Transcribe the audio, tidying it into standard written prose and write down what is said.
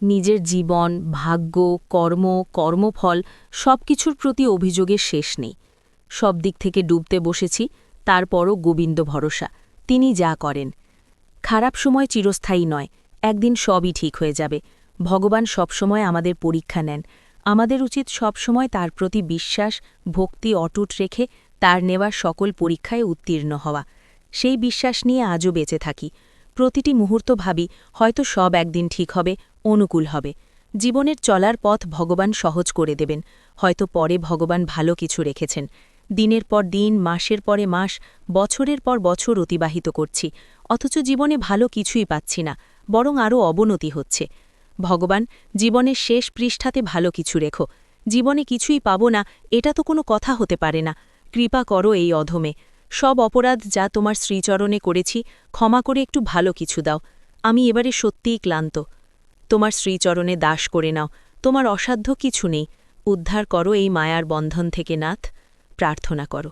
নিজের জীবন, ভাগ্য, কর্ম, কর্মফল সবকিছুর প্রতি অভিযোগের শেষ নেই। সব দিক থেকে ডুবতে বসেছি, তারপরও গোবিন্দ ভরসা, তিনি যা করেন। খারাপ সময় চিরস্থায়ী নয়, একদিন সবই ঠিক হয়ে যাবে। ভগবান সবসময় আমাদের পরীক্ষা নেন, আমাদের উচিত সবসময় তার প্রতি বিশ্বাস, ভক্তি অটুট রেখে তার নেওয়া সকল পরীক্ষায় উত্তীর্ণ হওয়া। সেই বিশ্বাস নিয়ে আজও বেঁচে থাকি। প্রতিটি মুহূর্ত ভাবি, হয়তো সব একদিন ঠিক হবে, অনুকূল হবে। জীবনের চলার পথ ভগবান সহজ করে দেবেন, হয়তো পরে ভগবান ভালো কিছু রেখেছেন। দিনের পর দিন, মাসের পরে মাস, বছরের পর বছর অতিবাহিত করছি, অথচ জীবনে ভালো কিছুই পাচ্ছি না, বরং আরও অবনতি হচ্ছে। ভগবান, জীবনের শেষ পৃষ্ঠাতে ভালো কিছু রেখো। জীবনে কিছুই পাব না, এটা তো কোনো কথা হতে পারে না। কৃপা করো এই অধমে। সব অপরাধ যা তোমার শ্রীচরণে করেছি, ক্ষমা করে একটু ভালো কিছু দাও। আমি এবারে সত্যিই ক্লান্ত। তোমার শ্রীচরণে দাস করে নাও, তোমার অসাধ্য কিছু নেই। উদ্ধার করো এই মায়ার বন্ধন থেকে, নাথ। প্রার্থনা করো।